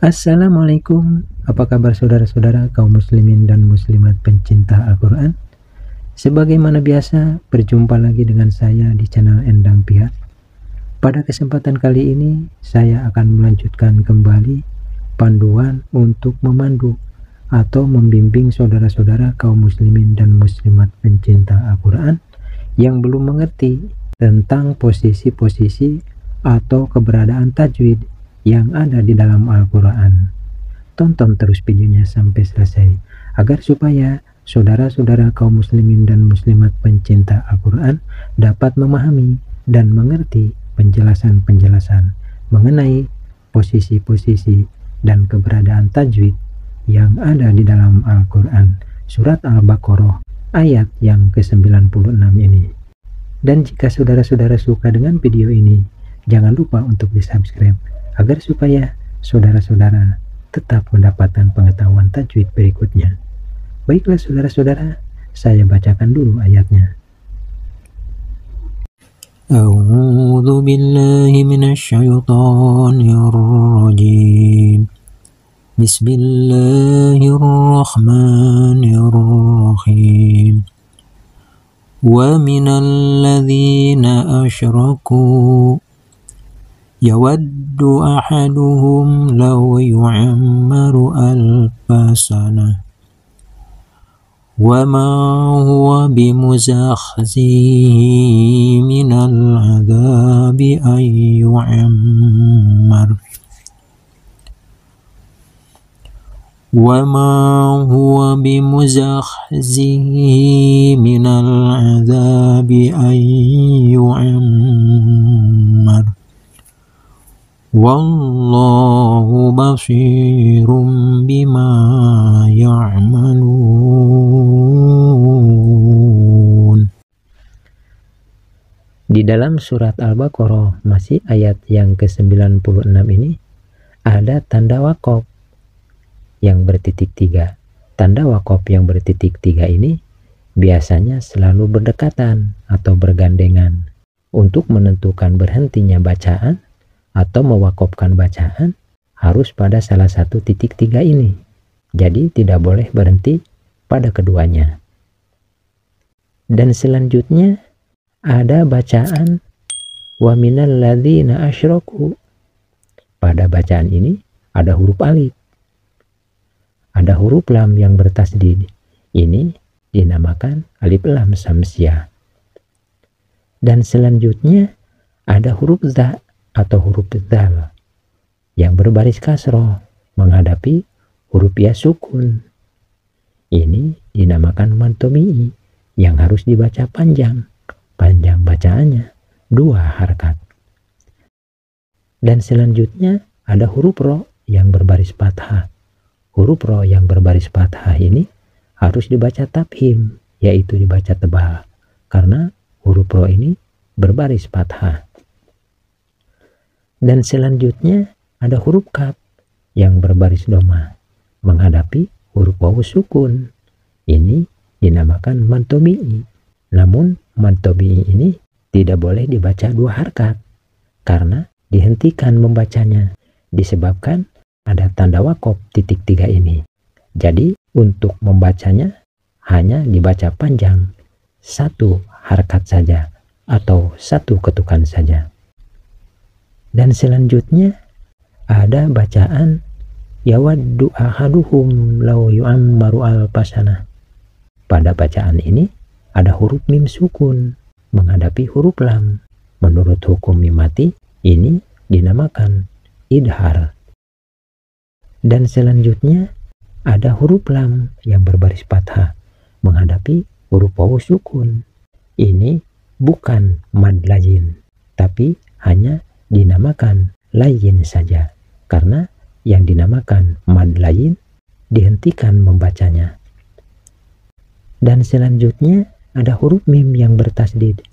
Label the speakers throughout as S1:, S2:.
S1: Assalamualaikum, apa kabar saudara-saudara kaum muslimin dan muslimat pencinta Al-Quran? Sebagaimana biasa, berjumpa lagi dengan saya di channel Endang Pihak. Pada kesempatan kali ini, saya akan melanjutkan kembali panduan untuk memandu atau membimbing saudara-saudara kaum muslimin dan muslimat pencinta Al-Quran yang belum mengerti tentang posisi-posisi atau keberadaan tajwid yang ada di dalam Al-Quran. Tonton terus videonya sampai selesai agar supaya saudara-saudara kaum muslimin dan muslimat pencinta Al-Quran dapat memahami dan mengerti penjelasan-penjelasan mengenai posisi-posisi dan keberadaan tajwid yang ada di dalam Al-Quran surat Al-Baqarah ayat yang ke-96 ini. Dan jika saudara-saudara suka dengan video ini, jangan lupa untuk di-subscribe agar supaya saudara-saudara tetap mendapatkan pengetahuan tajwid berikutnya. Baiklah saudara-saudara, saya bacakan dulu ayatnya.
S2: A'udzu billahi minasyaitonir rajim. Bismillahirrahmanirrahim. Wa minal ladzina asyraku yawaddu ahaduhum law yu'ammaru alfa sanah wa ma huwa bimuzakhzihi minal adzabi ay yu'ammar wa ma huwa bimuzakhzihi minal adzabi ay yu'ammar Wallahu basirum bima ya'malun.
S1: Di dalam surat Al-Baqarah masih ayat yang ke-96 ini ada tanda wakof yang bertitik 3. Tanda wakof yang bertitik 3 ini biasanya selalu berdekatan atau bergandengan. Untuk menentukan berhentinya bacaan atau mewakofkan bacaan harus pada salah satu titik 3 ini. Jadi tidak boleh berhenti pada keduanya. Dan selanjutnya ada bacaan wa minal ladzina asyraku. Pada bacaan ini ada huruf alif. Ada huruf lam yang bertasdid. Ini dinamakan alif lam samsiah. Dan selanjutnya ada huruf za atau huruf dzal yang berbaris kasroh menghadapi huruf ya sukun. Ini dinamakan mantomi'i yang harus dibaca panjang. Panjang bacaannya 2 harakat. Dan selanjutnya ada huruf ro yang berbaris fathah. Huruf ro yang berbaris fathah ini harus dibaca tafhim, yaitu dibaca tebal, karena huruf ro ini berbaris fathah. Dan selanjutnya ada huruf kaf yang berbaris doma menghadapi huruf wawu sukun. Ini dinamakan mantobi'i. Namun mantobi'i ini tidak boleh dibaca 2 harakat karena dihentikan membacanya disebabkan ada tanda wakof titik 3 ini. Jadi untuk membacanya hanya dibaca panjang 1 harakat saja atau 1 ketukan saja. Dan selanjutnya ada bacaan yawaddu ahaduhum law yu'ammaru alfasana. Pada bacaan ini ada huruf mim sukun menghadapi huruf lam. Menurut hukum mim mati ini dinamakan idhar. Dan selanjutnya ada huruf lam yang berbaris fathah menghadapi huruf wawu sukun. Ini bukan mad layin, tapi hanya dinamakan layin saja, karena yang dinamakan mad layin dihentikan membacanya. Dan selanjutnya ada huruf mim yang bertasdid.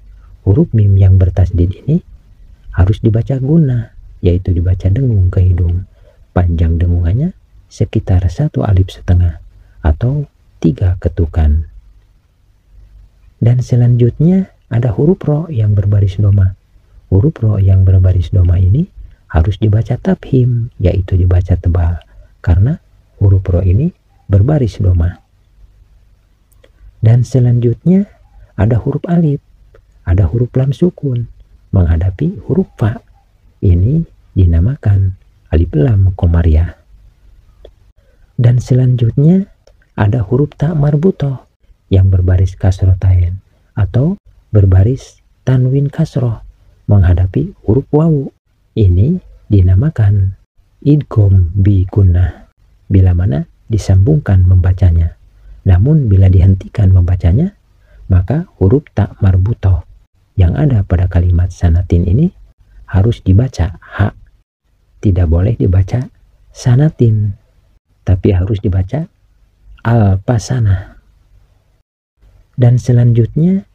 S1: Huruf mim yang bertasdid ini harus dibaca guna, yaitu dibaca dengung ke hidung. Panjang dengungannya sekitar 1,5 alif atau 3 ketukan. Dan selanjutnya ada huruf ro yang berbaris doma. Huruf ro yang berbaris doma ini harus dibaca tafhim, yaitu dibaca tebal, karena huruf ro ini berbaris doma. Dan selanjutnya ada huruf alif, ada huruf lam sukun menghadapi huruf fa. Ini dinamakan alif lam komariah. Dan selanjutnya ada huruf ta marbutoh yang berbaris kasrotain atau berbaris tanwin kasroh menghadapi huruf wawu. Ini dinamakan idgham bi gunnah bila mana disambungkan membacanya. Namun bila dihentikan membacanya, maka huruf ta marbutoh yang ada pada kalimat sanatin ini harus dibaca ha. Tidak boleh dibaca sanatin, tapi harus dibaca al-pasanah. Dan selanjutnya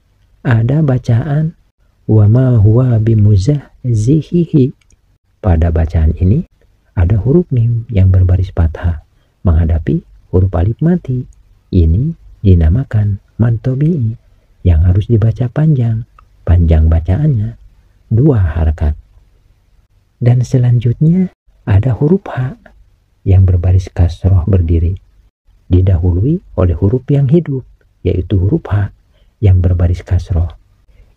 S1: ada bacaan wa ma huwa bimuzahzihihi. Pada bacaan ini ada huruf mim yang berbaris fathah menghadapi huruf alif mati. Ini dinamakan mantobi'i yang harus dibaca panjang. Panjang bacaannya 2 harakat. Dan selanjutnya ada huruf ha yang berbaris kasroh berdiri, didahului oleh huruf yang hidup, yaitu huruf ha yang berbaris kasroh.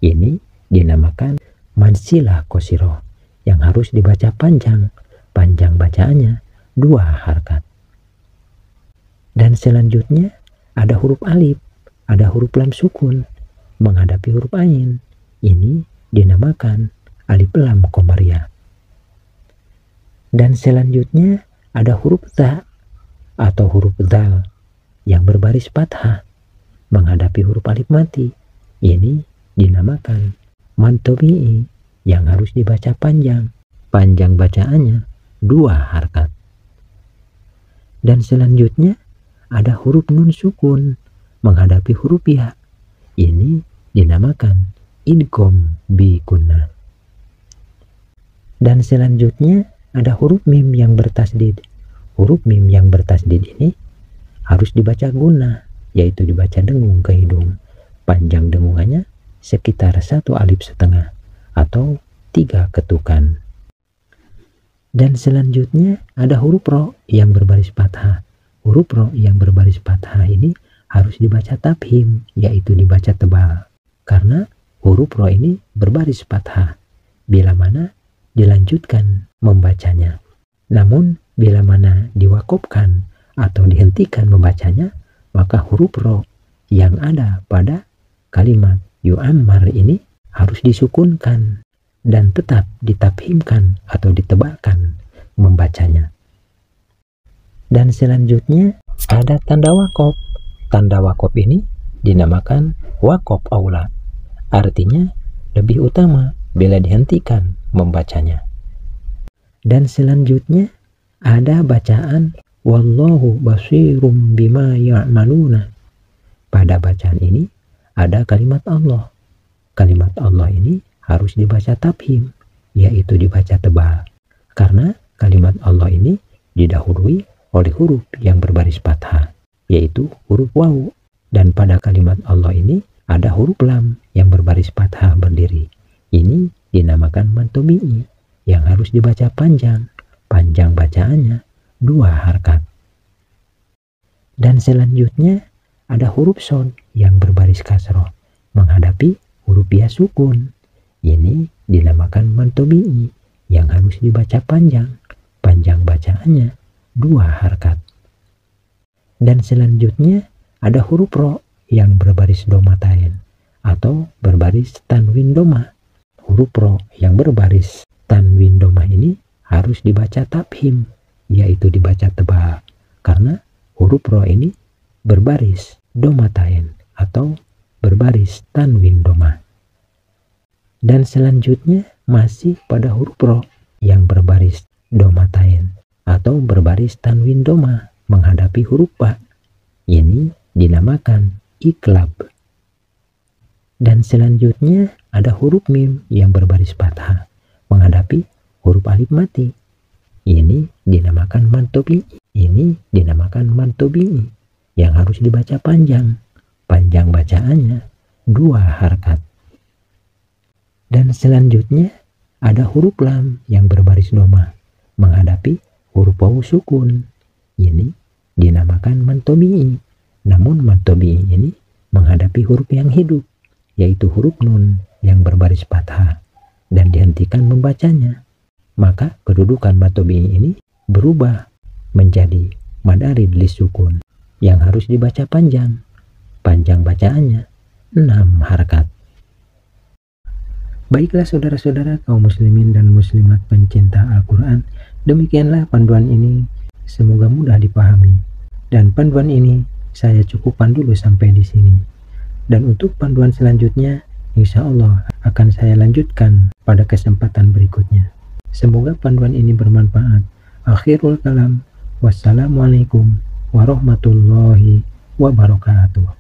S1: Ini dinamakan mansilah kosiroh yang harus dibaca panjang. Panjang bacaannya 2 harakat. Dan selanjutnya ada huruf alif, ada huruf lam sukun menghadapi huruf ain. Ini dinamakan alif lam komariah. Dan selanjutnya ada huruf za atau huruf zal yang berbaris fathah menghadapi huruf alif mati. Ini dinamakan mantobi'i yang harus dibaca panjang. Panjang bacaannya 2 harakat. Dan selanjutnya ada huruf nun sukun menghadapi huruf ya. Ini dinamakan idgham bi gunnah. Dan selanjutnya ada huruf mim yang bertasdid. Huruf mim yang bertasdid ini harus dibaca gunnah, yaitu dibaca dengung ke hidung. Panjang dengungannya sekitar 1 alif setengah atau 3 ketukan. Dan selanjutnya ada huruf ro yang berbaris fathah. Huruf ro yang berbaris fathah ini harus dibaca tafhim, yaitu dibaca tebal, karena huruf ro ini berbaris fathah bila mana dilanjutkan membacanya. Namun bila mana diwakofkan atau dihentikan membacanya, maka huruf ro yang ada pada kalimat yu'ammar ini harus disukunkan dan tetap ditafhimkan atau ditebalkan membacanya. Dan selanjutnya ada tanda wakof. Tanda wakof ini dinamakan wakof aula. Artinya lebih utama bila dihentikan membacanya. Dan selanjutnya ada bacaan wallahu basirum bima ya'maluna. Pada bacaan ini ada kalimat Allah. Kalimat Allah ini harus dibaca tafhim, yaitu dibaca tebal, karena kalimat Allah ini didahului oleh huruf yang berbaris fathah, yaitu huruf wawu. Dan pada kalimat Allah ini ada huruf lam yang berbaris fathah berdiri. Ini dinamakan mantobi'i yang harus dibaca panjang. Panjang bacaannya 2 harakat. Dan selanjutnya ada huruf shod yang berbaris kasroh menghadapi huruf ya sukun. Ini dinamakan mantobi'i yang harus dibaca panjang. Panjang bacaannya 2 harakat. Dan selanjutnya ada huruf ro yang berbaris domatain atau berbaris tanwin doma. Huruf ro yang berbaris tanwin doma ini harus dibaca tafhim, yaitu dibaca tebal, karena huruf ro ini berbaris domatain atau berbaris tanwin doma. Dan selanjutnya masih pada huruf ro yang berbaris domatain atau berbaris tanwin doma menghadapi huruf ba. Ini dinamakan iklab. Dan selanjutnya ada huruf mim yang berbaris fathah menghadapi huruf alif mati. Ini dinamakan mantobi'i. Ini dinamakan mantobi'i yang harus dibaca panjang. Panjang bacaannya 2 harakat. Dan selanjutnya ada huruf lam yang berbaris doma menghadapi huruf wawu sukun. Ini dinamakan mad tabi'i. Namun mad tabi'i ini menghadapi huruf yang hidup, yaitu huruf nun yang berbaris fathah dan dihentikan membacanya. Maka kedudukan mad tabi'i ini berubah menjadi mad arid lisukun yang harus dibaca panjang. Panjang bacaannya 6 harakat. Baiklah saudara-saudara kaum muslimin dan muslimat pencinta Al-Quran, demikianlah panduan ini, semoga mudah dipahami. Dan panduan ini saya cukupkan dulu sampai di sini. Dan untuk panduan selanjutnya, insya Allah akan saya lanjutkan pada kesempatan berikutnya. Semoga panduan ini bermanfaat. Akhirul kalam. Wassalamualaikum warahmatullahi wabarakatuh.